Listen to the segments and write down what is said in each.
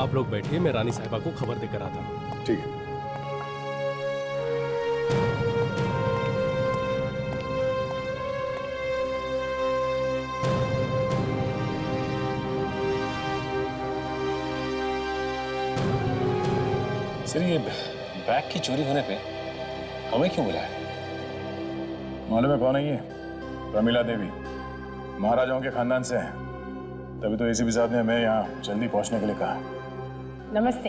आप लोग बैठिए, मैं रानी साहिबा को खबर देकर आता हूँ। ठीक है। सर, ये बैग की चोरी होने पे हमें क्यों बुलाया? मालूम है कौन है ये? प्रमिला देवी, महाराजाओं के खानदान से है। तभी तो एसीपी साहब ने हमें यहाँ जल्दी पहुंचने के लिए कहा। नमस्ते,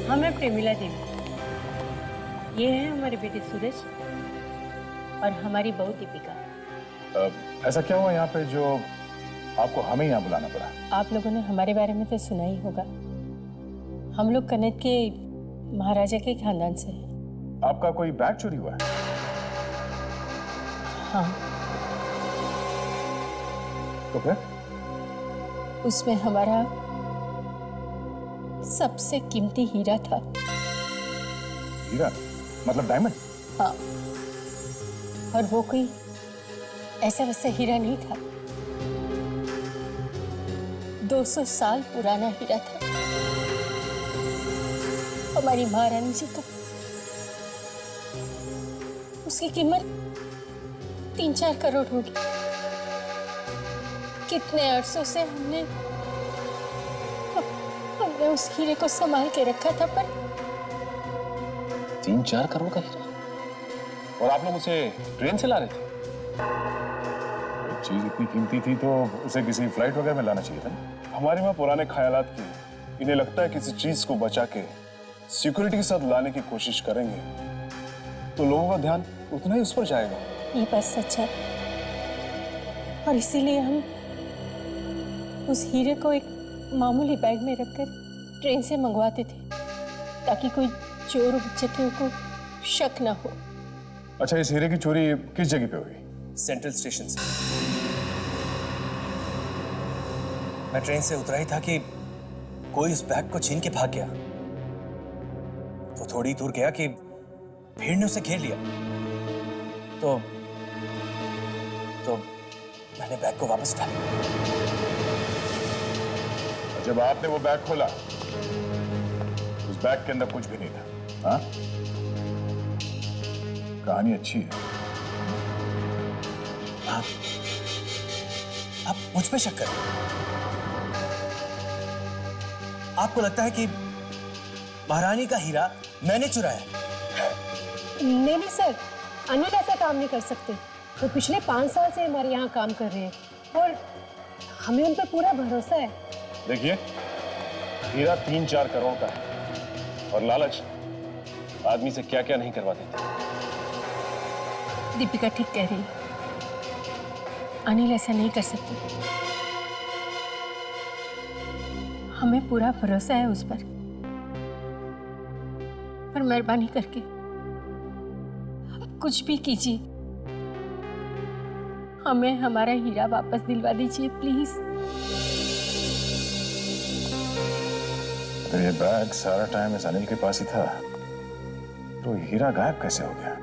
हम हैं प्रेमिला देवी। ये है हमारे बेटे सूरज और हमारी बहू दीपिका। ऐसा क्या हुआ यहाँ पे जो आपको हमें यहाँ बुलाना पड़ा? आप लोगों ने हमारे बारे में तो सुना ही होगा। हम लोग कनेक्ट के महाराजा के खानदान से हैं। आपका कोई बैग चोरी हुआ है? हाँ। तो फिर? उसमें हमारा सबसे कीमती हीरा था। हीरा? मतलब डायमंड? हाँ, और वो कोई ऐसा वैसा हीरा नहीं था। 200 साल पुराना हीरा था। हमारी महारानी जी का। उसकी कीमत 3-4 करोड़ होगी। कितने अरसों से हमने उस हीरे को संभाल के रखा था, पर 3-4 करोड़ का हीरा? और आप लोग उसे ट्रेन से ला रहे थे? चीज इतनी कीमती थी तो उसे किसी फ्लाइट वगैरह में लाना चाहिए था। हमारे वहाँ पुराने ख्यालात की, इन्हें लगता है किसी चीज को बचा के सिक्योरिटी के साथ लाने की कोशिश करेंगे तो लोगों का ध्यान उतना ही उस पर जाएगा। ये बात सच है, और इसीलिए हम उस हीरे को एक मामूली बैग में रखकर ट्रेन से मंगवाते थे, ताकि कोई चोर उचक्कियों को शक ना हो। अच्छा, इस हीरे की चोरी किस जगह पे हुई? सेंट्रल स्टेशन से। मैं ट्रेन से उतरा ही था कि कोई उस बैग को छीन के भाग गया। वो थोड़ी दूर गया कि भीड़ ने उसे घेर लिया। तो मैंने बैग को वापस उठा लिया। जब आपने वो बैग खोला, उस बैग के अंदर कुछ भी नहीं था। हाँ? कहानी अच्छी है। आप मुझ पे शक करें? आपको लगता है कि महारानी का हीरा मैंने चुराया? नहीं सर, अनिल ऐसा काम नहीं कर सकते। वो पिछले 5 साल से हमारे यहाँ काम कर रहे हैं और हमें उन पर पूरा भरोसा है। देखिए, हीरा 3-4 करोड़ का है और लालच आदमी से क्या क्या नहीं करवा देती। दीपिका ठीक कह रही है, अनिल ऐसा नहीं कर सकते। हमें पूरा भरोसा है उस पर मेहरबानी करके कुछ भी कीजिए, हमें हमारा हीरा वापस दिलवा दीजिए प्लीज। तो ये बैग सारा टाइम इस अनिल के पास ही था, तो हीरा गायब कैसे हो गया?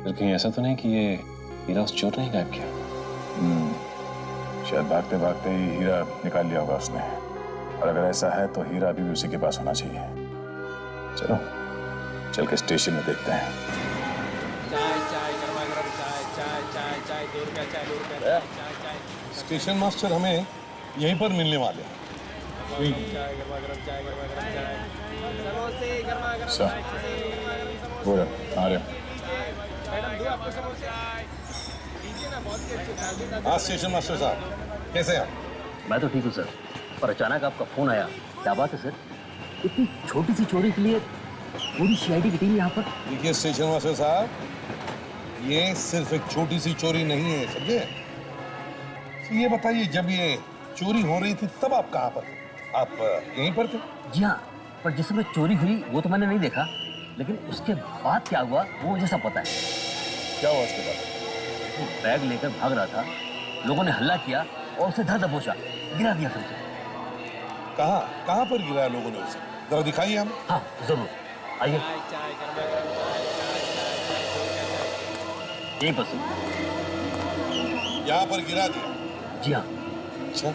फिर कहीं ऐसा तो नहीं कि ये हीरा उस चोर ने ही गायब किया? शायद भागते भागते ही हीरा निकाल लिया होगा उसने। और अगर ऐसा है तो हीरा अभी भी उसी के पास होना चाहिए। चलो चल के स्टेशन में देखते हैं। स्टेशन मास्टर हमें यहीं पर मिलने वाले हैं। बोलो, आ रहे हो? हाँ स्टेशन मास्टर साहब, कैसे हैं आप? मैं तो ठीक हूँ सर, पर अचानक आपका फोन आया। क्या बात है सर? इतनी छोटी सी चोरी के लिए पूरी सीआईडी की टीम यहाँ पर? देखिए स्टेशन मास्टर साहब, ये सिर्फ एक छोटी सी चोरी नहीं है, समझे? तो ये बताइए, जब ये चोरी हो रही थी तब आप कहाँ पर थे? आप यहीं पर थे? जी हाँ, पर जिस समय चोरी हुई वो तो मैंने नहीं देखा, लेकिन उसके बाद क्या हुआ वो मुझे सब पता है। क्या हुआ उसके बाद? वो बैग लेकर भाग रहा था, लोगों ने हल्ला किया और उसे धर दबोचा, गिरा दिया फिर से। कहाँ पर गिराया लोगों ने उसे? जरा दिखाइए हम। हाँ जरूर, आइए। यहीं पर से। यहाँ पर गिरा दिया? जी हाँ। अच्छा,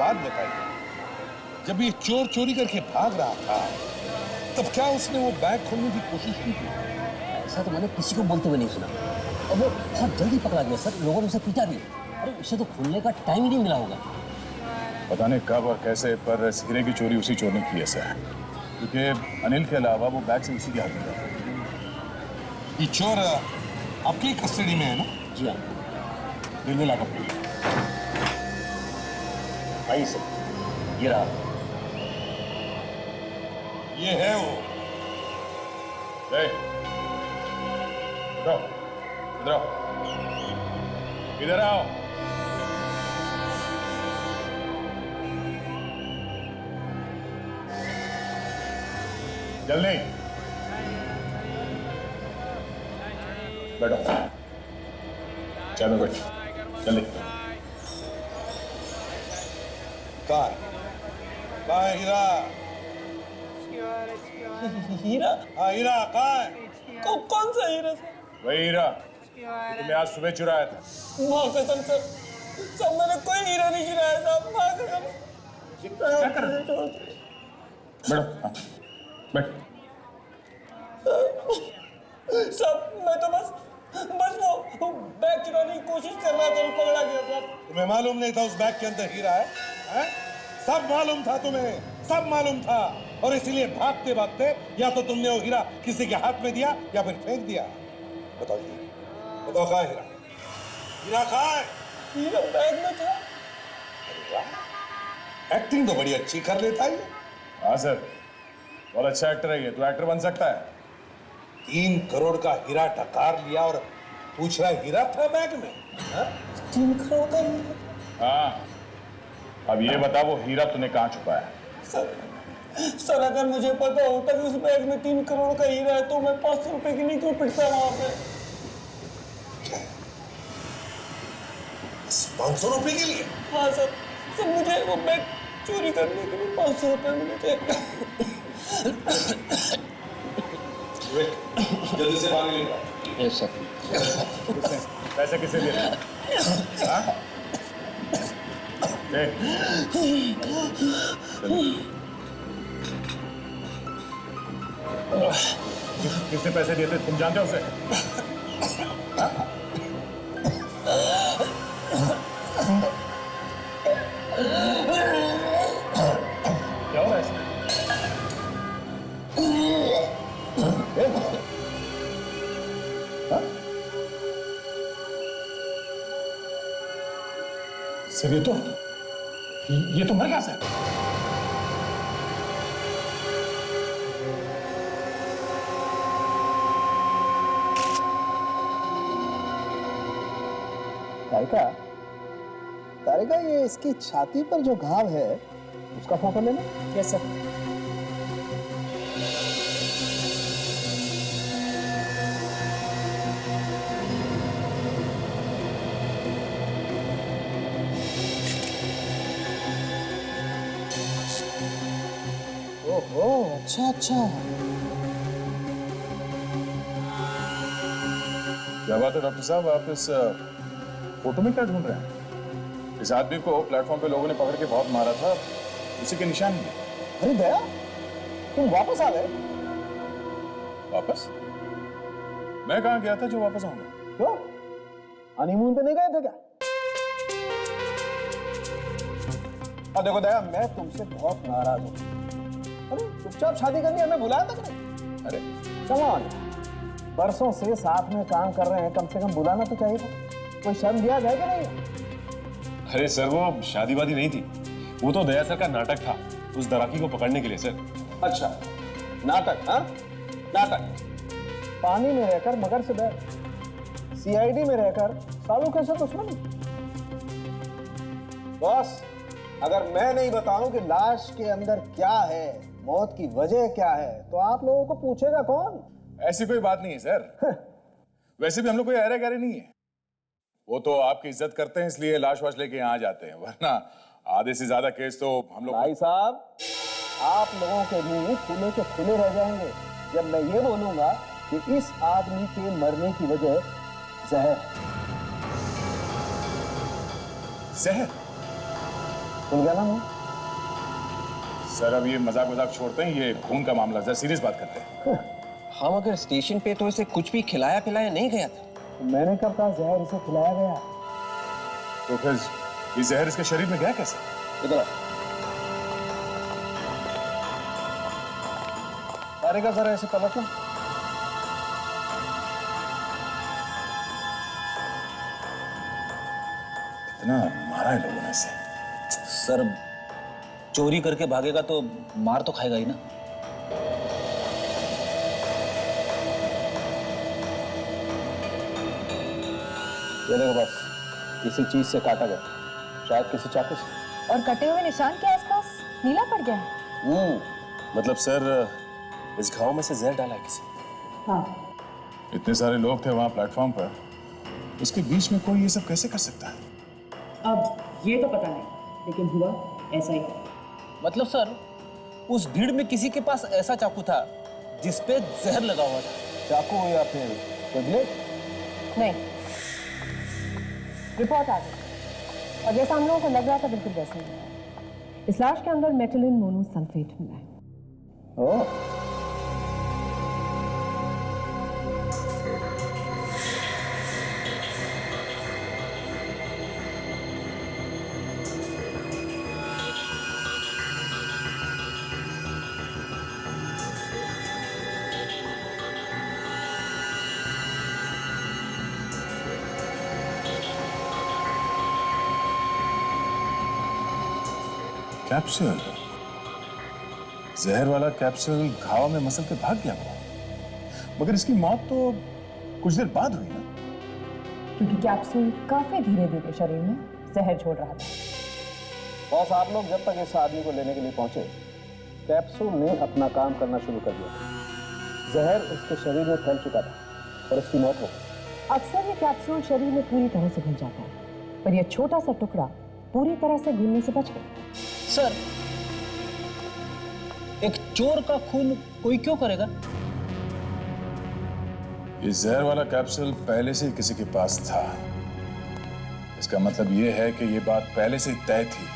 बात बताइए, जब ये चोर चोरी करके भाग रहा था तब क्या उसने वो बैग खोलने की कोशिश की थी? ऐसा तो मैंने किसी को बोलते हुए नहीं सुना। और वो बहुत जल्दी पकड़ा गया सर, लोगों ने उसे पीटा भी। अरे उसे तो खोलने का टाइम ही नहीं मिला होगा। पता नहीं कब और कैसे, पर इस हीरे की चोरी उसी चोर ने की है सर, क्योंकि अनिल के अलावा वो बैग से उसी के हाथ में था। ये चोर आपकी कस्टडी में है ना? जी हाँ। रेलवे लॉकअप में। आइए सर, ये रहा। ये है वो। इधर आओ, इधर आओ। जल्दी बैठो, चाय में बैठो, जल्दी। कहाँ है हीरा? हीरा? हाँ हीरा कहाँ है? कौन सा हीरा सर? वही हीरा तुमने आज सुबह चुराया था। माँ कसम सर, मैंने कोई हीरा नहीं चुराया साहब, माँ कसम। क्या कर रहे हो? बैठो, हाँ, बैठ। साहब मैं तो बस वो बैग चुराने की कोशिश कर रहा था और पकड़ा गया साहब। तुम्हें मालूम नहीं था उस बैग के अंदर हीरा है? हैं? सब मालूम था तुम्हें, सब मालूम था, और इसीलिए भागते भागते या तो तुमने वो हीरा किसी के हाथ में दिया या फिर फेंक दिया। बताओ जी, बताओ कहाँ है हीरा? हीरा कहाँ है? हीरा बैग में था। एक्टिंग तो बड़ी अच्छी कर लेता है। हाँ सर, बहुत अच्छा एक्टर है ये, तो एक्टर बन सकता है। 3 करोड़ का हीरा डकार लिया और पूछ रहा है हीरा था बैग में? हाँ? 3 करोड़ का हीरा? हाँ, अब ये बता वो हीरा तूने कहाँ छुपाया? सर अगर मुझे पता होता कि उस बैग में 3 करोड़ का हीरा है तो मैं 500 रुपए की नहीं क्यों पिटता वहां पे? 500 रुपए के लिए? हाँ सर, मुझे वो बैग चोरी करने के लिए 500 रुपए मिले थे। जल्दी से पानी लेकर। Yes sir. पैसे किसे दे रहे हैं? हाँ? दे। किसने पैसे दिए थे, तुम जानते हो उसे? हाँ? क्या हो रहा है इसमें? सर ये तो मर गया सर। तारिका, ये इसकी छाती पर जो घाव है उसका फोटो लेना। Yes sir. ओहो, अच्छा अच्छा। क्या बात है डॉक्टर साहब, आप इस फोटो में क्या ढूंढ रहे हैं? इस आदमी को प्लेटफॉर्म पे लोगों ने पकड़ के बहुत मारा था, उसी के निशान भी। अरे दया, तुम वापस आ गए? वापस? मैं कहाँ गया था जो वापस आऊंगा? क्यों, हनीमून पे नहीं गए थे क्या? अब देखो दया, मैं तुमसे बहुत नाराज हूं। अरे चुपचाप शादी करनी, हमें बुलाया तक नहीं। अरे कम ऑन, बरसों से साथ में काम कर रहे हैं, कम से कम बुलाना तो चाहिए था। कोई शर्म दिया है कि नहीं? अरे सर वो शादी वादी नहीं थी, वो तो दया सर का नाटक था उस दराकी को पकड़ने के लिए सर। अच्छा, नाटक? हाँ, नाटक। पानी में रहकर मगर से डर, सीआईडी में रहकर सालों कैसे दुश्मन। बॉस, अगर मैं नहीं बताऊं कि लाश के अंदर क्या है, मौत की वजह क्या है, तो आप लोगों को पूछेगा कौन? ऐसी कोई बात नहीं है सर। वैसे भी हम लोग कोई अरे गहरे नहीं है, वो तो आपकी इज्जत करते हैं इसलिए लाश वाश लेके यहाँ आ जाते हैं, वरना आधे से ज्यादा केस तो हम लोग। भाई साहब, आप लोगों के मुंह खुले के खुले रह जाएंगे जब मैं ये बोलूंगा कि इस आदमी के मरने की वजह जहर है। जहर? सुन गया ना मैं? सर अब ये मजाक वजाक छोड़ते हैं, ये खून का मामला, जरा सीरियस बात करते हैं। हाँ मगर स्टेशन पे तो इसे कुछ भी खिलाया पिलाया नहीं गया था। मैंने कब कहा जहर इसे खिलाया गया? तो फिर ये जहर इसके शरीर में गया कैसे? इधर अरे का जरा ऐसे पलटना। इतना मारा है लोगों ने इसे। सर चोरी करके भागेगा तो मार तो खाएगा ही ना। ये देखो बस, किसी चीज से काटा गया, शायद किसी चाकू से। और कटे हुए निशान के आसपास नीला पड़ गया है। मतलब सर इस घाव में से जहर डाला है किसी। हाँ। इतने सारे लोग थे वहां प्लेटफॉर्म पर, उसके बीच में कोई ये सब कैसे कर सकता है? अब ये तो पता नहीं, लेकिन हुआ ऐसा ही। मतलब सर उस भीड़ में किसी के पास ऐसा चाकू था जिसपे जहर लगा हुआ था। चाकू या फिर कोई ब्लेड? नहीं, रिपोर्ट आ गई और जैसा हम लोगों को लग रहा था बिल्कुल वैसे ही है। इस लाश के अंदर मेटिलिन मोनोसल्फेट मिला है। ओह, कैप्सूल, जहर वाला कैप्सूल घाव में मसल के भाग गया वो। मगर इसकी मौत तो कुछ देर बाद हुई ना? क्योंकि कैप्सूल काफी धीरे धीरे शरीर में जहर छोड़ रहा था। बॉस आप लोग जब तक इस आदमी को लेने के लिए पहुंचे, कैप्सूल ने अपना काम करना शुरू कर दिया था। जहर उसके शरीर में फैल चुका था और उसकी मौत हो गई। अक्सर ये कैप्सूल शरीर में पूरी तरह से घुल जाता है, पर यह छोटा सा टुकड़ा पूरी तरह से घुलने से बच गया। सर एक चोर का खून कोई क्यों करेगा? ये जहर वाला कैप्सूल पहले से ही किसी के पास था। इसका मतलब ये है कि ये बात पहले से ही तय थी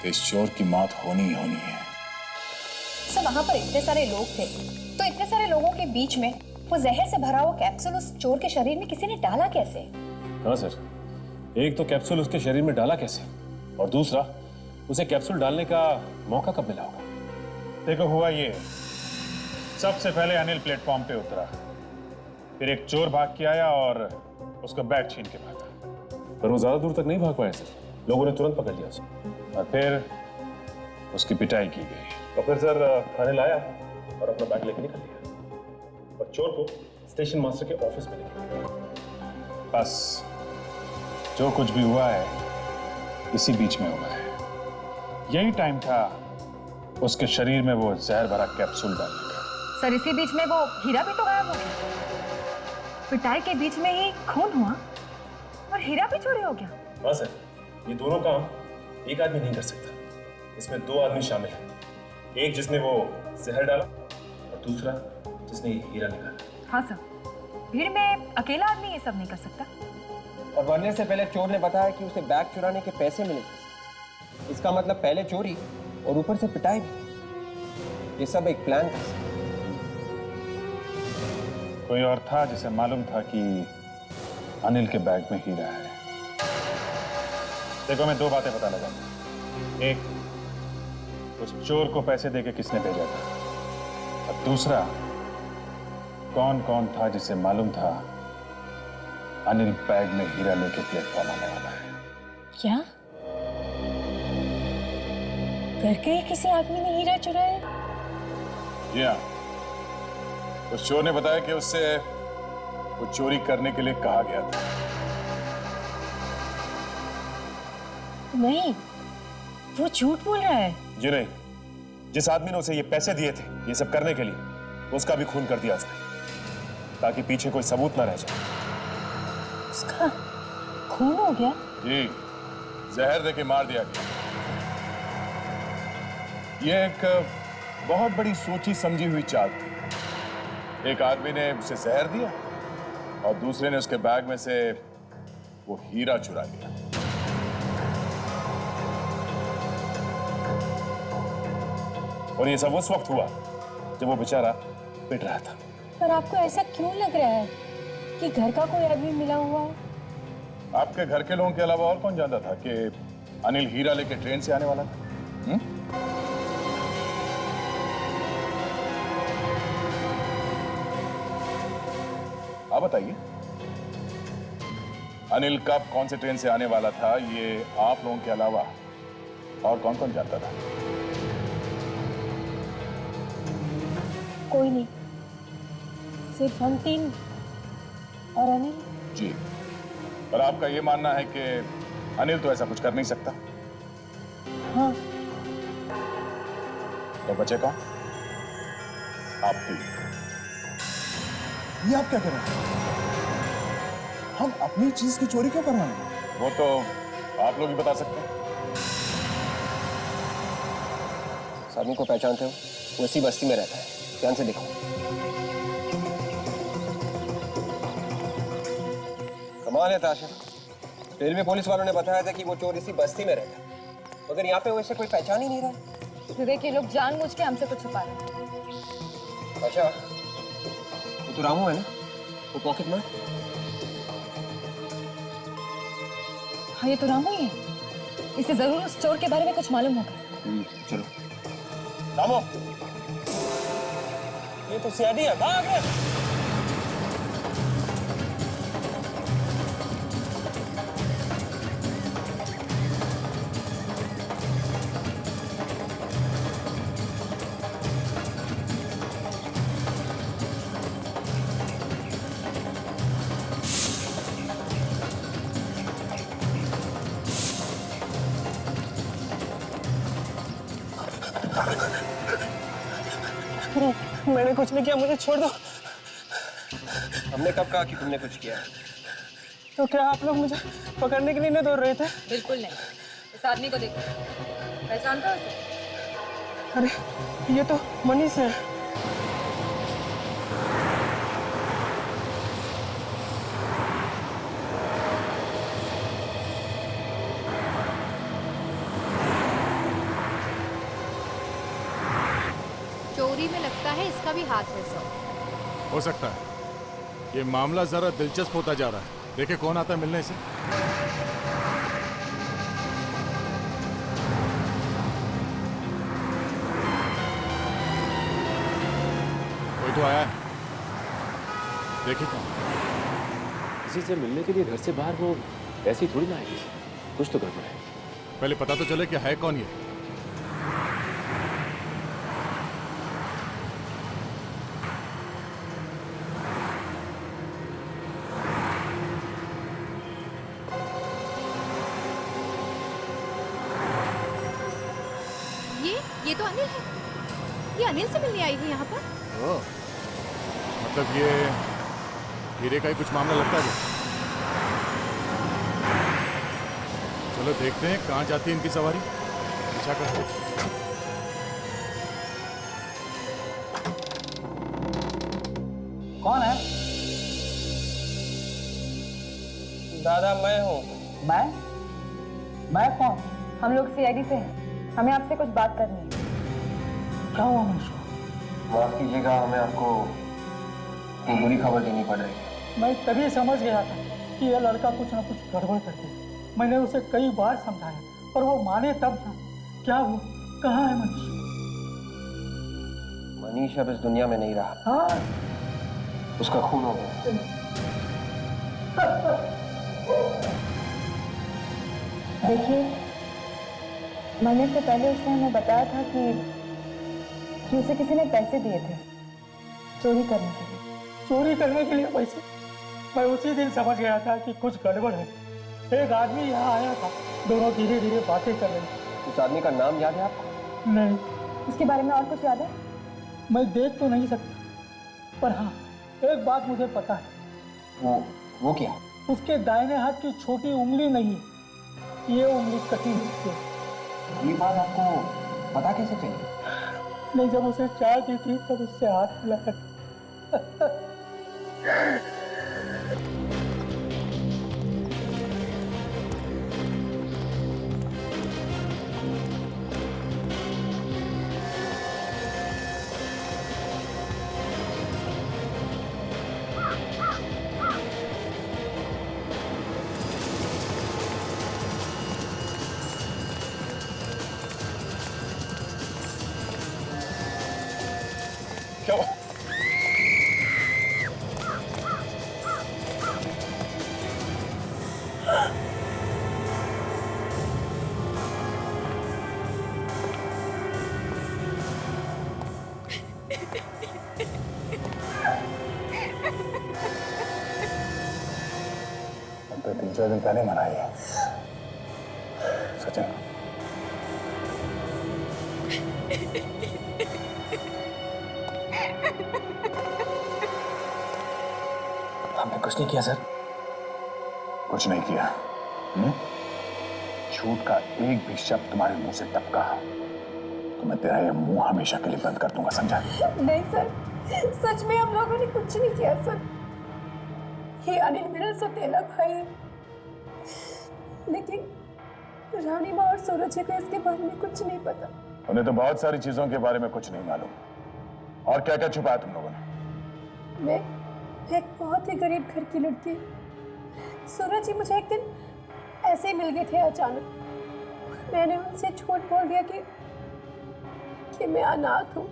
कि इस चोर की मौत होनी ही होनी है। सर वहां पर इतने सारे लोग थे, तो इतने सारे लोगों के बीच में वो जहर से भरा हुआ कैप्सूल उस चोर के शरीर में किसी ने डाला कैसे? हाँ सर, एक तो कैप्सूल उसके शरीर में डाला कैसे, और दूसरा उसे कैप्सूल डालने का मौका कब मिला होगा? देखो हुआ ये, सबसे पहले अनिल प्लेटफॉर्म पे उतरा, फिर एक चोर भाग के आया और उसका बैग छीन के भागा। पर वो ज्यादा दूर तक नहीं भाग पाया सर, लोगों ने तुरंत पकड़ लिया उसे और फिर उसकी पिटाई की गई। तो फिर सर थाने लाया और अपना बैग लेके निकल लिया और चोर को स्टेशन मास्टर के ऑफिस में लेके गया। बस जो कुछ भी हुआ है इसी बीच में हुआ है। यही टाइम था उसके शरीर में वो जहर भरा कैप्सूल डालने का। सर इसी बीच में वो हीरा भी तो गायब हो गया। पिटाई के बीच में ही खून हुआ और हीरा भी चोरी हो गया। हाँ सर, ये दोनों काम एक आदमी नहीं कर सकता, इसमें दो आदमी शामिल हैं। एक जिसने वो जहर डाला और दूसरा जिसने हीरा निकाला। हाँ सर, भीड़ में अकेला आदमी ये सब नहीं कर सकता। और मरने से पहले चोर ने बताया कि उसे बैग चुराने के पैसे मिले थे। इसका मतलब पहले चोरी और ऊपर से पिटाई भी। ये सब एक प्लान था। कोई और था जिसे मालूम था कि अनिल के बैग में हीरा है। देखो मैं दो बातें पता लगा। एक, उस चोर को पैसे देके किसने भेजा था, और दूसरा कौन कौन था जिसे मालूम था अनिल बैग में हीरा लेके प्लेटफॉर्म आने वाला है। क्या करके ही किसी आदमी ने हीरा चुराया? जी हाँ, उस चोर ने बताया कि उससे वो चोरी करने के लिए कहा गया था। नहीं, वो झूठ बोल रहा है। जी नहीं, जिस आदमी ने उसे ये पैसे दिए थे ये सब करने के लिए, उसका भी खून कर दिया उसने, ताकि पीछे कोई सबूत ना रह जाए। उसका खून हो गया? जी, जहर देके मार दिया गया। ये एक बहुत बड़ी सोची समझी हुई चाल थी। एक आदमी ने उसे जहर दिया और दूसरे ने उसके बैग में से वो हीरा चुरा लिया। और ये सब उस वक्त हुआ जब वो बेचारा पिट रहा था। पर आपको ऐसा क्यों लग रहा है कि घर का कोई आदमी मिला हुआ है? आपके घर के लोगों के अलावा और कौन जानता था कि अनिल हीरा लेके ट्रेन से आने वाला था? आप बताइए, अनिल कब कौन से ट्रेन से आने वाला था, ये आप लोगों के अलावा और कौन कौन जानता था? कोई नहीं, सिर्फ हम तीन और अनिल। जी, पर आपका ये मानना है कि अनिल तो ऐसा कुछ कर नहीं सकता? हाँ। तो बचे कौन? आप तीन। ये आप क्या कर रहे हैं? हम अपनी चीज की चोरी क्यों करवाएंगे? वो तो आप लोग ही बता सकते हैं। इस आदमी को पहचानते हो? वो इसी बस्ती में रहता है, ध्यान से देखो। कमाल है ताशा, रेलवे पुलिस वालों ने बताया था कि वो चोर इसी बस्ती में रहता है, मगर यहाँ पे वैसे कोई पहचान ही नहीं रहा। विवेक, ये लोग जानबूझ के हमसे कुछ छुपा रहे हैं। अच्छा, वो तो रामू है ना, वो पॉकेट मार। हाँ, ये तो रामू ही है। इसे जरूर उस चोर के बारे में कुछ मालूम होगा। चलो। रामू, ये तो सीआईडी है, भाग रे। मैंने कुछ नहीं किया, मुझे छोड़ दो। हमने कब कहा कि तुमने कुछ किया? तो क्या आप लोग मुझे पकड़ने के लिए नहीं दौड़ रहे थे? बिल्कुल नहीं। इस आदमी को देखो, पहचानते हो उसे? अरे, ये तो मनीष है। चोरी में लगता है इसका भी हाथ है सर। हो सकता है। ये मामला जरा दिलचस्प होता जा रहा है। देखे कौन आता है मिलने से। कोई तो आया है, देखिए कौन। किसी से मिलने के लिए घर से बाहर वो ऐसे ही थोड़ी ना आएगी, कुछ तो गड़बड़ है। पहले पता तो चले कि है कौन ये। ये तो अनिल है। ये अनिल से मिलने आई है यहाँ पर। ओह, मतलब ये हीरे का ही कुछ मामला लगता है। चलो देखते हैं कहाँ जाती है इनकी सवारी। पीछा करते हैं। कौन है? दादा मैं हूँ। मैं कौन? हम लोग सीआईडी से हैं। हमें आपसे कुछ बात करनी है। क्या हुआ मुझको? माफ कीजिएगा, हमें आपको एक बुरी खबर देनी पड़ रही है। मैं तभी समझ गया था कि यह लड़का कुछ ना कुछ गड़बड़ करते। मैंने उसे कई बार समझाया पर वो माने तब ना। क्या वो कहाँ है मनीष? मनीष अब इस दुनिया में नहीं रहा। हाँ, उसका खून हो गया। देखिए, मरने से पहले उसने हमें बताया था कि उसे किसी ने पैसे दिए थे चोरी करने के लिए। चोरी करने के लिए पैसे? मैं उसी दिन समझ गया था कि कुछ गड़बड़ है। एक आदमी यहाँ आया था, दोनों धीरे धीरे बातें कर रहे थे। उस आदमी का नाम याद है आपको? नहीं। उसके बारे में और कुछ याद है? मैं देख तो नहीं सकता, पर हाँ एक बात मुझे पता है। वो क्या? उसके दाहिने हाथ की छोटी उंगली नहीं है, ये उंगली कटी हुई है। ये बात आपको पता कैसे चली? नहीं, जब उसे चाय दी थी तब उससे हाथ मिलाया था। क्या हुआ? अब तो 3-4 दिन पहले मनाई है सचिन। हमने कुछ नहीं किया सर। कुछ नहीं किया? झूठ का एक भी शब्द तुम्हारे मुंह से टपका तो मैं तेरा ये मुंह हमेशा के लिए बंद कर दूंगा, समझा? नहीं सर, सच में हम लोगों ने कुछ नहीं किया सर। ये अनिल मेरा सौतेला भाई है, लेकिन रानी माँ और सूरज को इसके बारे में कुछ नहीं पता। उन्हें तो बहुत सारी चीजों के बारे में कुछ नहीं मालूम। और क्या क्या छुपाया तुम लोगों ने? मैं एक बहुत ही गरीब घर की लड़की। सूरज जी मुझे एक दिन ऐसे ही मिल गए थे अचानक। मैंने उनसे झूठ बोल दिया कि मैं अनाथ हूँ।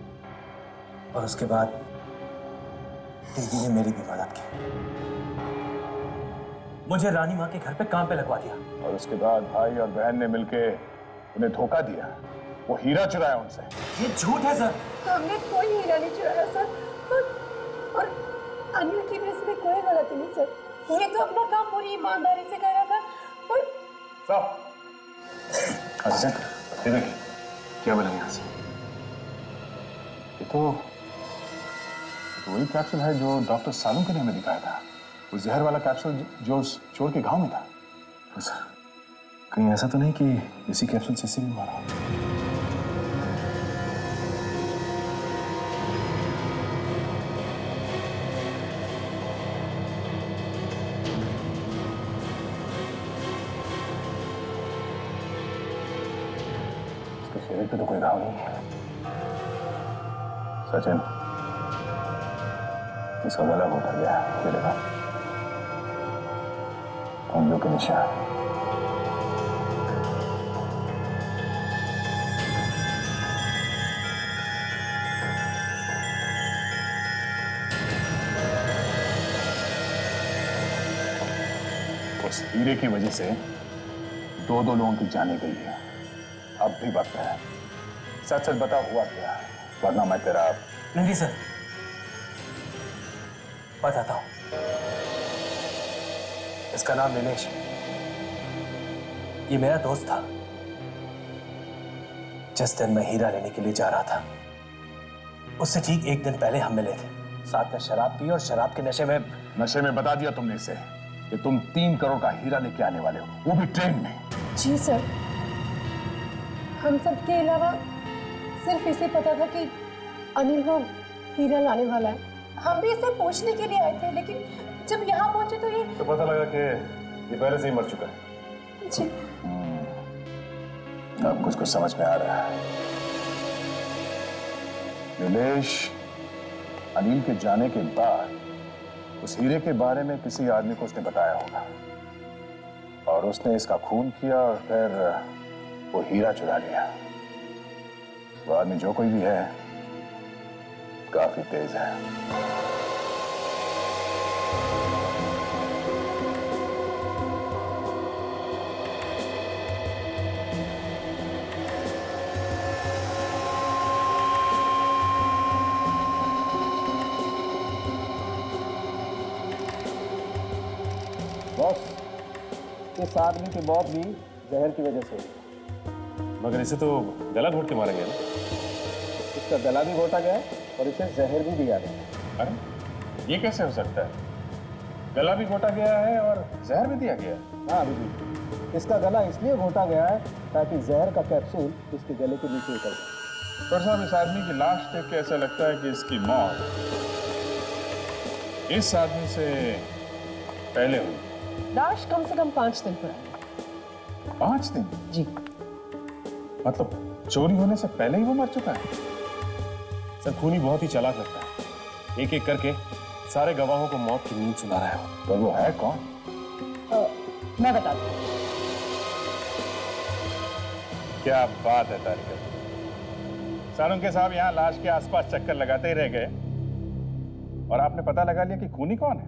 और उसके बाद दीदी ने मेरी भी मदद की, मुझे रानी माँ के घर पे काम पे लगवा दिया। और उसके बाद भाई और बहन ने मिलके उन्हें धोखा दिया, वो हीरा चुराया उनसे। ये झूठ है सर। हमने कोई हीरा नहीं चुराया सर, और अनिल की भी इसमें कोई गलती नहीं सर। ये तो अपना काम पूरी ईमानदारी से कर रहा था। और अच्छा ये देखिए क्या बना यहाँ से। ये तो वही कैप्सूल है जो डॉक्टर सालुंके ने हमें दिखाया था, वो जहर वाला कैप्सूल जो उस चोर के गांव में था। तो सर कहीं ऐसा तो नहीं कि इसी कैप्सूल से इसी भी मारा? इसके शरीर पे तो कोई घाव नहीं है। सचिन इसका गला घोटा गया, ये देखा उंगलियों के निशान। उस हीरे की वजह से दो लोगों की जाने गई है। अब भी वक्त है, सच सच बता हुआ क्या, वरना मैं तेरा। नहीं सर, बताता हूं। इसका नाम नीलेश है। ये मेरा दोस्त था। जिस दिन मैं हीरा लेने के लिए जा रहा था, उससे ठीक एक दिन पहले हम मिले थे। साथ में शराब पी और शराब के नशे में बता दिया तुमने इसे कि तुम 3 करोड़ का हीरा लेके आने वाले हो, वो भी ट्रेन में। जी सर, हम सब के अलावा सिर्फ इसे पता था कि अनिल वो हीरा लाने वाला है। हम भी इसे पूछने के लिए आए थे, लेकिन जब यहाँ पहुंचे तो ये पता लगा कि ये पहले से ही मर चुका है। जी। अब कुछ समझ में आ रहा है। नीलेश अनिल के जाने के बाद उस हीरे के बारे में किसी आदमी को उसने बताया होगा, और उसने इसका खून किया और फिर वो हीरा चुरा लिया। वो आदमी जो कोई भी है काफी तेज है। बॉस, इस आदमी की मौत भी जहर की वजह से हुई। मगर इसे तो गला घोट के मारेंगे ना? इसका गला भी घोटा गया है और इसे जहर भी दिया गया। अरे ये कैसे हो सकता है? गला भी घोटा गया है और जहर भी दिया गया है? हाँ अभी इसका गला इसलिए घोटा गया है ताकि जहर का कैप्सूल इसके गले के नीचे उतर जाए। पर साहब, इस आदमी की लाश देख के ऐसा लगता है कि इसकी मौत इस आदमी से पहले हुई। लाश कम से कम 5 दिन पुरानी। 5 दिन? जी। मतलब चोरी होने से पहले ही वो मर चुका है? सर खूनी बहुत ही चालाक लगता है, एक एक करके सारे गवाहों को मौत की नींद सुना रहा है। तो वो है कौन? मैं बताती हूँ। क्या बात है तारिका। सालुंके साहब यहाँ लाश के आसपास चक्कर लगाते ही रह गए। और आपने पता लगा लिया कि खूनी कौन है।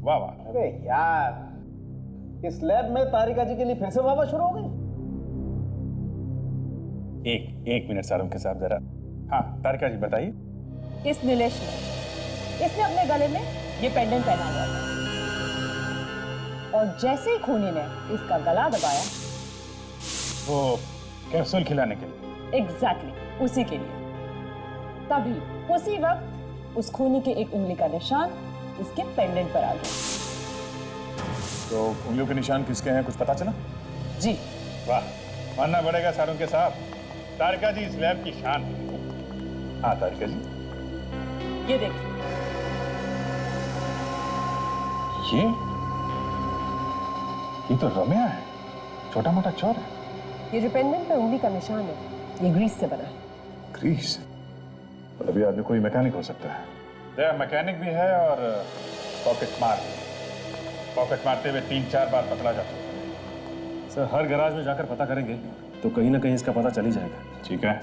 वाह वाह। अरे यार, इस लैब में तारिका जी के लिए फिर से वाह शुरू हो गई। एक मिनट सारुण के साहब जरा। हाँ तारिका जी बताइए। इस नीलेश ने, इसने अपने गले में ये पेंडेंट पहना हुआ था और जैसे ही खूनी ने इसका गला दबाया, वो कैप्सूल खिलाने के लिए। एग्जैक्टली उसी के लिए। तभी उसी वक्त उस खूनी के एक उंगली का निशान इसके पेंडेंट पर आ गया। तो उंगलियों के निशान किसके हैं, कुछ पता चला? जी। वाह, मानना पड़ेगा सारुण के साहब, तारिका जी इस लैब की शान है। हाँ तारिका जी, ये देखिए। ये तो रम्या है, छोटा मोटा चोर है। ये जो पेंडेंट पे उंगली का निशान है, ये ग्रीस से बना है। ग्रीस? अभी आदमी कोई मैकेनिक हो सकता है। मैकेनिक भी है और पॉकेट मार। पॉकेट मारते हुए 3-4 बार पकड़ा जा चुका है। सर हर गैराज में जाकर पता करेंगे तो कहीं ना कहीं इसका पता चल ही जाएगा। ठीक है।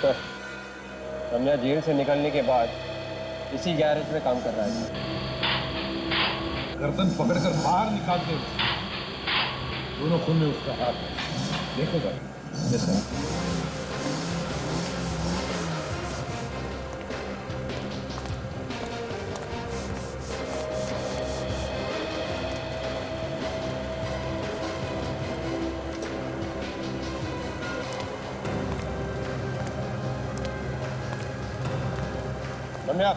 सर, रम्या जेल से निकलने के बाद इसी गैरेज में काम कर रहा है। गर्दन पकड़कर बाहर निकाल दो। दोनों खून में उसका हाथ है, देखो जरा। जैसा रम्या,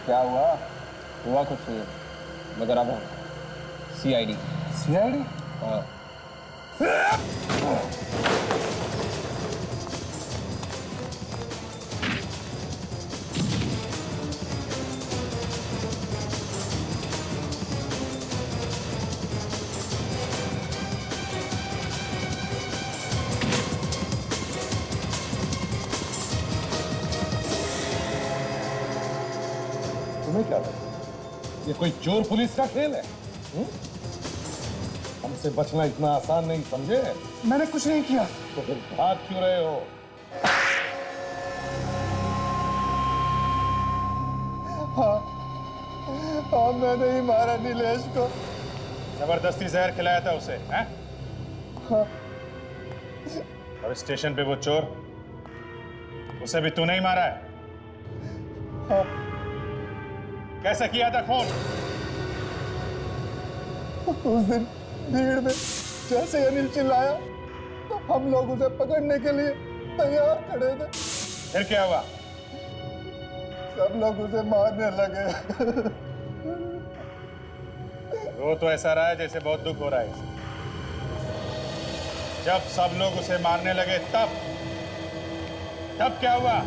क्या हुआ? हुआ कुछ नहीं, मगर अब CID। CID? हाँ। तुम्हें क्या लगता है ये कोई चोर पुलिस का खेल है? हमसे बचना इतना आसान नहीं, समझे? मैंने कुछ नहीं किया। तो फिर भाग क्यों रहे हो? हाँ, मैंने ही मारा नीलेश को। जबरदस्ती जहर खिलाया था उसे, हैं? हाँ। और स्टेशन पे वो चोर, उसे भी तूने ही मारा है? हाँ। कैसे किया था खून? उस दिन भीड़ में जैसे अनिल चिल्लाया तो हम लोग उसे पकड़ने के लिए तैयार खड़े थे। फिर क्या हुआ? सब लोग उसे मारने लगे। वो तो ऐसा रहा है जैसे बहुत दुख हो रहा है इसे। जब सब लोग उसे मारने लगे तब क्या हुआ?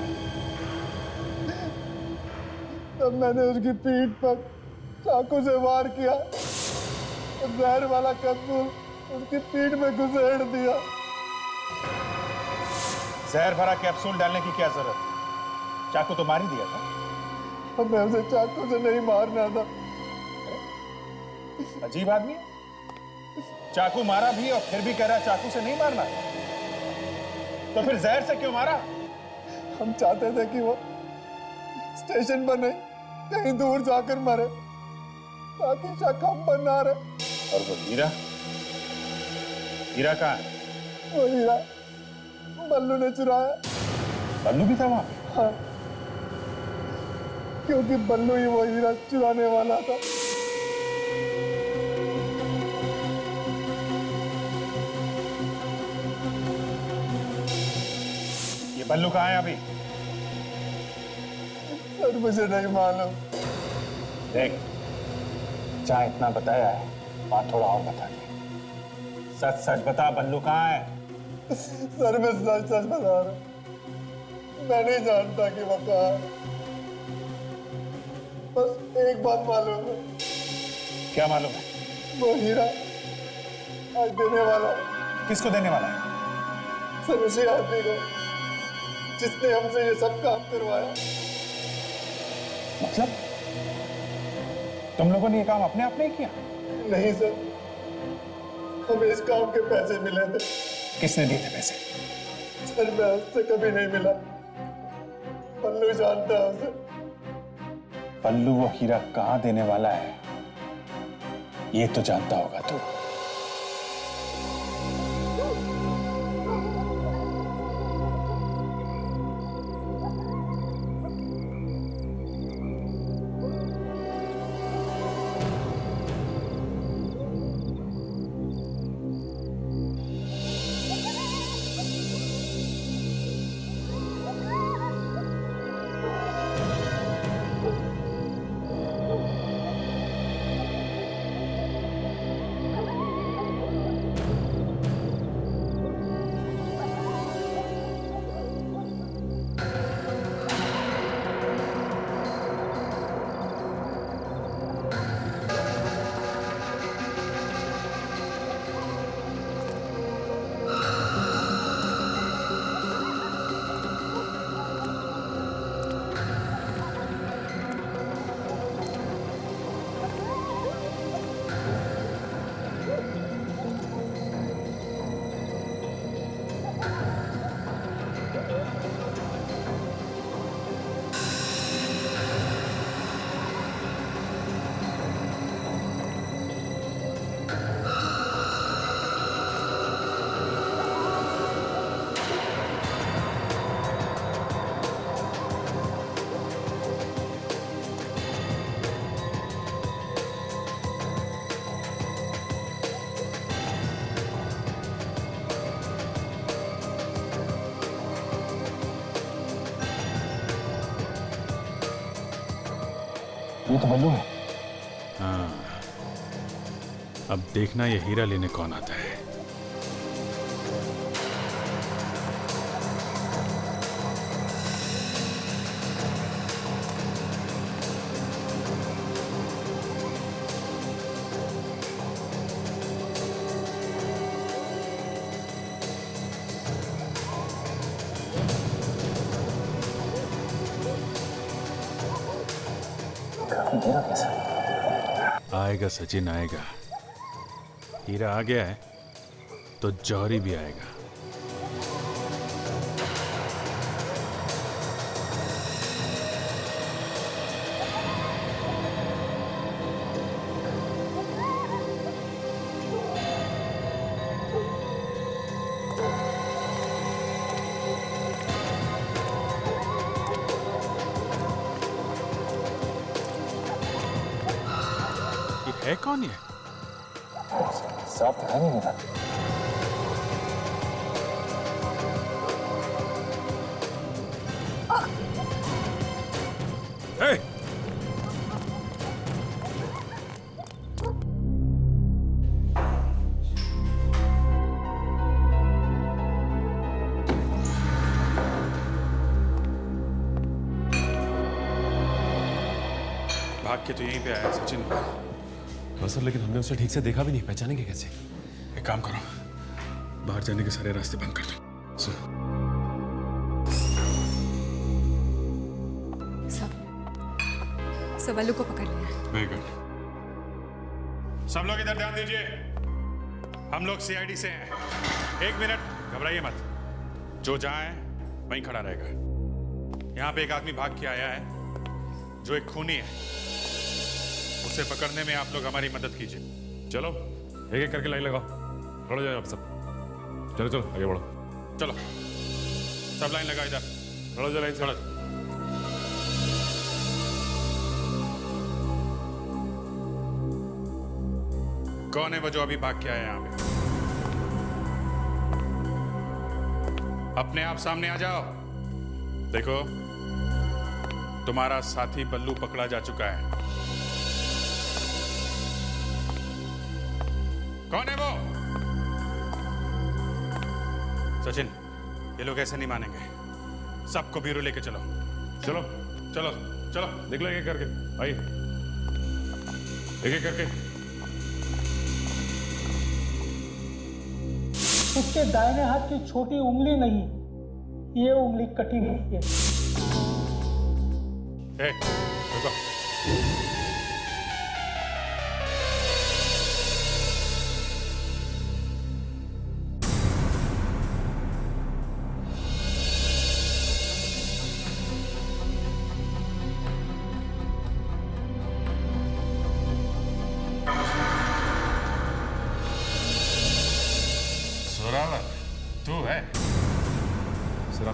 तब मैंने उसकी पीठ पर चाकू से वार किया, जहर वाला कैप्सूल उसकी पीठ में घुसेड़ दिया। जहर भरा कैप्सूल डालने की क्या जरूरत? चाकू तो मार ही दिया था। हमें उसे चाकू से नहीं मारना था। अजीब आदमी है, चाकू मारा भी और फिर भी कह रहा चाकू से नहीं मारना। तो फिर जहर से क्यों मारा? हम चाहते थे कि वो स्टेशन पर नहीं, कहीं दूर जाकर मरे, ताकि शक हम पर ना रहे। और वो हीरा कहाँ है? वो हीरा बल्लू ने चुराया। बल्लू भी था वहां? हाँ, क्योंकि बल्लू ही वो हीरा चुराने वाला था। ये बल्लू कहाँ है अभी? सर मुझे नहीं मालूम। देख, जहाँ इतना बताया है बात थोड़ा और बता दे। सच सच बता, बल्लू कहाँ है? सर मैं सच सच बता रहा हूँ, मैं नहीं जानता कि वो कहाँ है। बस एक बात मालूम है। क्या मालूम है? वो हीरा आज देने वाला है। किसको देने वाला है? सर उसी आदमी को जिसने हमसे ये सब काम करवाया। मतलब तुम लोगों ने ये काम अपने आप नहीं किया? नहीं सर, हमें इस काम के पैसे मिले थे। किसने दिए थे पैसे? सर मैं उससे कभी नहीं मिला, पल्लू जानता है उसे। पल्लू वो हीरा कहाँ देने वाला है ये तो जानता होगा तू। ये तो बल्लू है। हाँ, अब देखना ये हीरा लेने कौन आता है। आएगा सचिन आएगा। हीरा आ गया है तो जौहरी भी आएगा। है कौन ये? साफ दिखाई नहीं देता। हे! भाग के तो यहीं पे आया सचिन। हाँ सर, लेकिन हमने उसे ठीक से देखा भी नहीं, पहचानेंगे कैसे? एक काम करो, बाहर जाने के सारे रास्ते बंद कर दो। सब बल्लू को पकड़ लिया। Very good. सब लोग इधर ध्यान दीजिए, हम लोग सीआईडी से हैं। 1 मिनट, घबराइए मत। जो जहां है वहीं खड़ा रहेगा। यहाँ पे एक आदमी भाग के आया है जो एक खूनी है। उसे पकड़ने में आप लोग हमारी मदद कीजिए। चलो एक एक करके लाइन लगाओ। खड़ो जाओ आप सब। चलो चलो आगे बढ़ो। चलो सब लाइन लगाओ इधर। खड़ो जाओ लाइन से। खड़ो। कौन है वो जो अभी भाग के आया यहाँ पे? अपने आप सामने आ जाओ। देखो तुम्हारा साथी बल्लू पकड़ा जा चुका है। कौन है वो? सचिन, ये लोग ऐसे नहीं मानेंगे। सबको ब्यूरो लेके चलो। चलो चलो चलो, देख लो एक एक करके। आइए एक एक करके। उसके दाहिने हाथ की छोटी उंगली नहीं, ये उंगली कटी हुई है। रुको।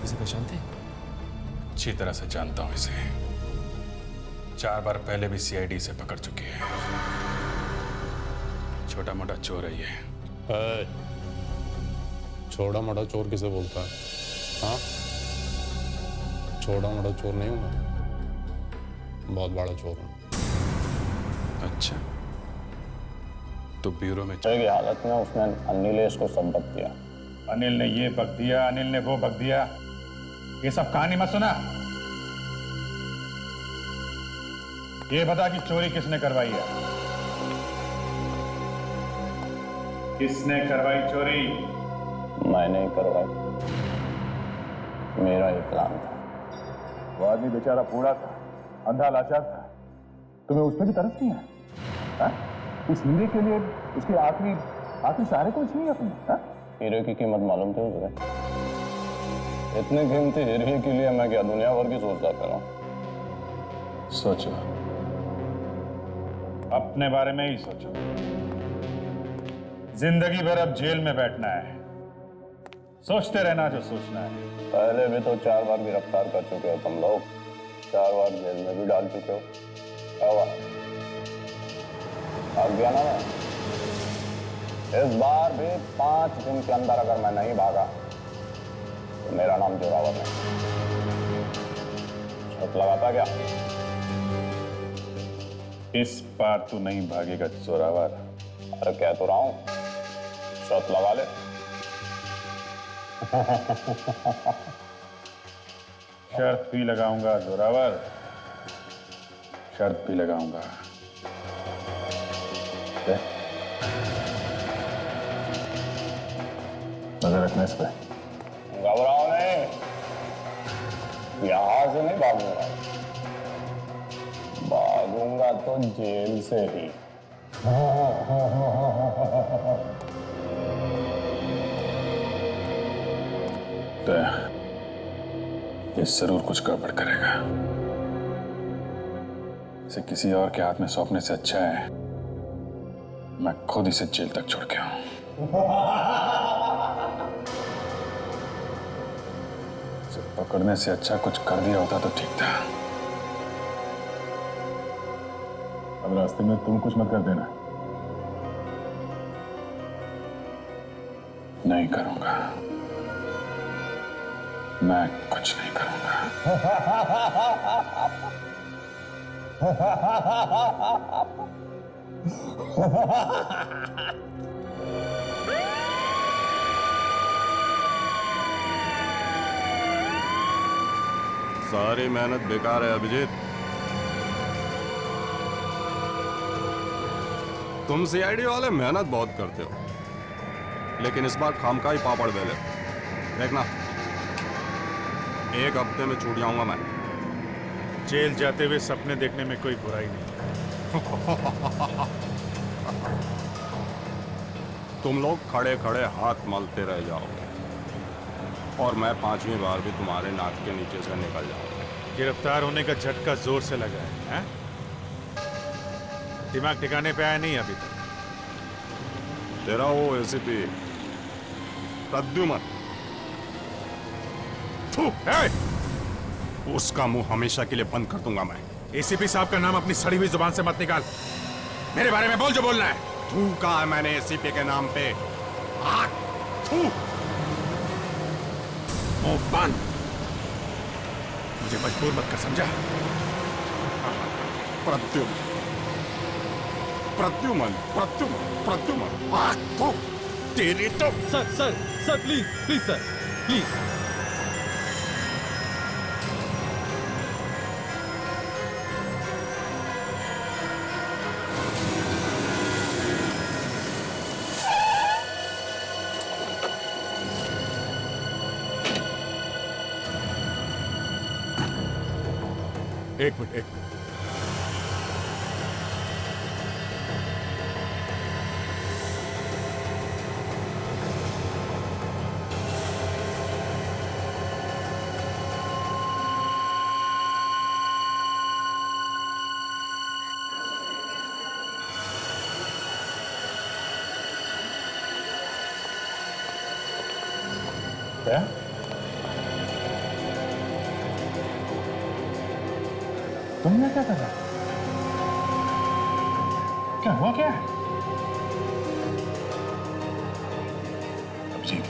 इसे पहचानते? अच्छी तरह से जानता हूं इसे। 4 बार पहले भी सीआईडी से पकड़ चुकी है। छोटा मोटा चोर है ये। छोटा मोटा चोर किसे बोलता है? हाँ, छोटा मोटा चोर नहीं हूं मैं, बहुत बड़ा चोर हूं। अच्छा, तो ब्यूरो में की हालत में उसने अनिलेश को सब बक दिया। अनिल ने ये बक दिया, अनिल ने वो बक दिया, ये सब कहानी मत सुना। ये बता कि चोरी किसने करवाई है? किसने करवाई चोरी? मैंने ही करवाई, मेरा ही प्लान था। वो आदमी बेचारा बूढ़ा था, अंधा लाचार था, तुम्हें उस पर भी तरस नहीं है? उस हीरे के लिए उसके आखिरी सहारे को छीन लिया तुमने? हीरे की कीमत मालूम थी तुझे? इतने कीमती हीरे के लिए मैं क्या दुनिया भर की सोचता था। सोचो, अपने बारे में ही सोचो। जिंदगी भर अब जेल में बैठना है, सोचते रहना जो सोचना है। पहले भी तो 4 बार गिरफ्तार कर चुके हो तुम लोग, 4 बार जेल में भी डाल चुके हो। क्या हुआ, भाग गया ना मैं? इस बार भी 5 दिन के अंदर अगर मैं नहीं भागा तो मेरा नाम जोरावर नहीं। शर्त लगाता क्या? इस बार तू नहीं भागेगा जोरावर। अरे कह तो रहा हूं, शर्त लगा ले। शर्त भी लगाऊंगा जोरावर, शर्त भी लगाऊंगा। नजर रखना इस पे। घबराओ नहीं, यहां से नहीं भागूंगा, भागूंगा तो जेल से ही। ये जरूर कुछ गड़बड़ करेगा। इसे किसी और के हाथ में सौंपने से अच्छा है मैं खुद इसे जेल तक छोड़ के आऊं। इसे पकड़ने से अच्छा कुछ कर दिया होता तो ठीक था। अब रास्ते में तुम कुछ मत कर देना। नहीं करूंगा, मैं कुछ नहीं करूंगा। सारी मेहनत बेकार है अभिजीत। तुम सीआईडी वाले मेहनत बहुत करते हो, लेकिन इस बार खामखा ही पापड़ बेले। देखना, 1 हफ्ते में छूट जाऊंगा मैं। जेल जाते हुए सपने देखने में कोई बुराई नहीं। तुम लोग खड़े खड़े हाथ मलते रह जाओगे और मैं 5वीं बार भी तुम्हारे नाक के नीचे से निकल जाऊंगा। गिरफ्तार होने का झटका जोर से लगा है? दिमाग ठिकाने पे आया नहीं अभी तक? तेरा वो एसीपी प्रद्युमन, उसका मुंह हमेशा के लिए बंद कर दूंगा मैं। एसीपी साहब का नाम अपनी सड़ी हुई जुबान से मत निकाल। मेरे बारे में बोल जो बोलना है। थू कहा है मैंने एसीपी के नाम पे? थू। मुंह बंद, मुझे मजबूर मत कर, समझा? प्रद्युमन, प्रद्युमन, प्रद्युमन, प्रद्युमन। तेरी तो। Sir sir sir please please sir please. एक मिनट। क्या? तुम यहाँ क्या कर रहे हो? क्या हुआ क्या है? अभिजीत,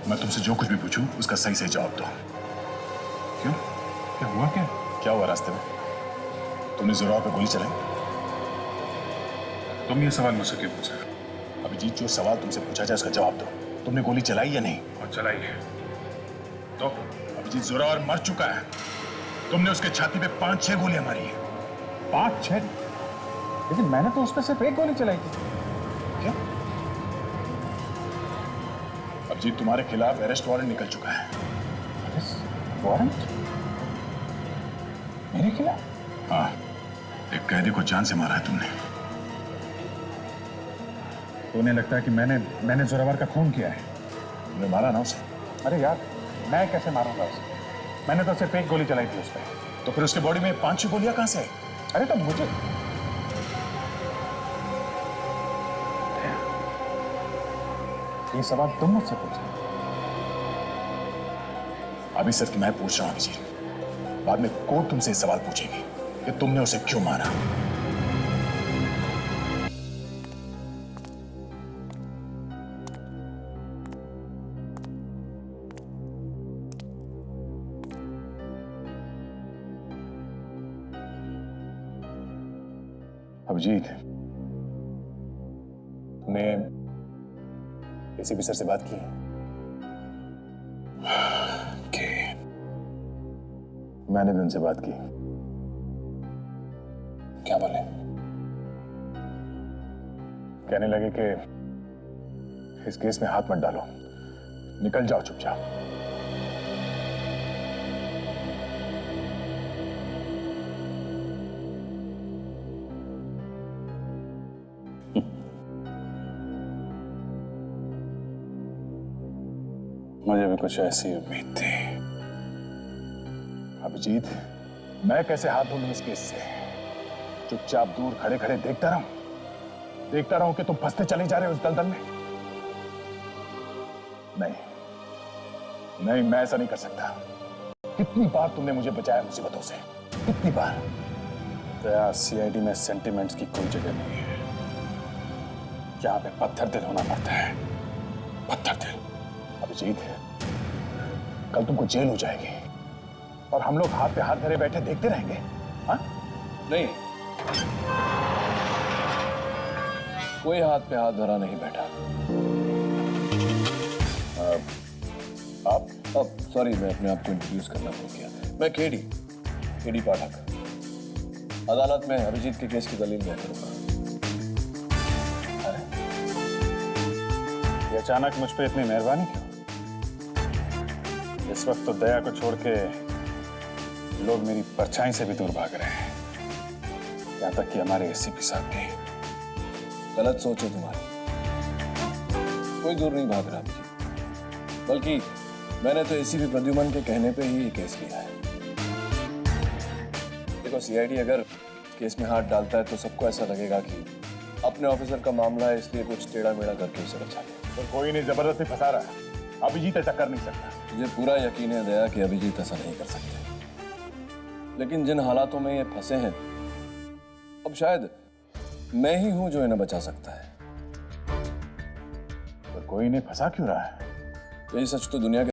मैं तुमसे जो कुछ भी पूछूं उसका सही सही जवाब दो। क्यों? क्या हुआ क्या? क्या हुआ रास्ते में? तुमने जोरावर पे गोली चलाई? तुम ये सवाल मुझसे क्यों पूछ रहे हो? अभिजीत, जो सवाल तुमसे पूछा जाए उसका जवाब दो। तुमने गोली चलाई या नहीं? और चलाई है तो? अभिजीत, जोरावर मर चुका है। तुमने उसके छाती पे 5-6 गोलियां मारी हैं। 5-6? लेकिन मैंने तो उस पर सिर्फ 1 गोली चलाई थी। क्या? अभिजीत, तुम्हारे खिलाफ अरेस्ट वारंट निकल चुका है। Arrest warrant? मेरे खिलाफ? हाँ, एक कैदी को जान से मारा है तुमने। तो उन्हें लगता है कि मैंने जोरावर का खून किया है। तुमने मारा ना उसे? अरे यार, मैं कैसे मारूंगा उसे? मैंने तो सिर्फ 1 गोली चलाई थी उस पर। तो फिर उसके बॉडी में 5-6 गोलियां कहां से आई? अरे तो मुझे ये सवाल तुम मुझसे पूछे। अभी सिर्फ मैं पूछ रहा हूं अभिजीत, बाद में कोर्ट तुमसे सवाल पूछेगी कि तुमने उसे क्यों मारा। अभिजीत, तुमने एसीपी सर से बात की? मैंने भी उनसे बात की। क्या बोले? कहने लगे कि इस केस में हाथ मत डालो, निकल जाओ चुपचाप। मुझे भी कुछ ऐसी उम्मीद थी। अभिजीत, मैं कैसे हाथ धो लूं इस केस से? चुपचाप दूर खड़े खड़े देखता रहूं कि तुम फंसते चले जा रहे हो उस दलदल में? नहीं, मैं ऐसा नहीं कर सकता। कितनी बार तुमने मुझे बचाया मुसीबतों से, कितनी बार। दया, सीआईडी में सेंटिमेंट्स की कोई जगह नहीं है। यहाँ पे पत्थर दिल होना पड़ता है, पत्थर दिल। अभिजीत, कल तुमको जेल हो जाएगी और हम लोग हाथ पे हाथ धरे बैठे देखते रहेंगे? हाँ? नहीं, कोई हाथ पे हाथ धरा नहीं बैठा। आप? सॉरी, मैं अपने आप को इंट्रोड्यूस करना भूल गया। मैं केडी पाठक। अदालत में अभिजीत के केस की दलील मैं करूंगा। ये अचानक मुझ पे इतनी मेहरबानी क्यों? इस वक्त तो दया को छोड़ के लोग मेरी परछाई से भी दूर भाग रहे हैं, यहां तक कि हमारे एसीपी साहब भी। गलत सोच है तुम्हारी। कोई दूर नहीं भाग रहा अभिजीत, बल्कि मैंने तो एसीपी प्रद्युमन के कहने पे ही ये केस लिया है। देखो, सीआईडी अगर केस में हाथ डालता है तो सबको ऐसा लगेगा कि अपने ऑफिसर का मामला है, इसलिए कुछ टेढ़ा मेढ़ा करके उसे बचा लिया। तो कोई नहीं जबरदस्ती फंसा रहा है। अभिजीत ऐसा कर नहीं सकता। मुझे पूरा यकीन है दया कि अभिजीत ऐसा नहीं कर सकते, लेकिन जिन हालातों में ये फंसे हैं, अब शायद मैं ही हूं जो इन्हें बचा सकता है। तो कोई नहीं फंसा क्यों रहा है? यही सच तो दुनिया के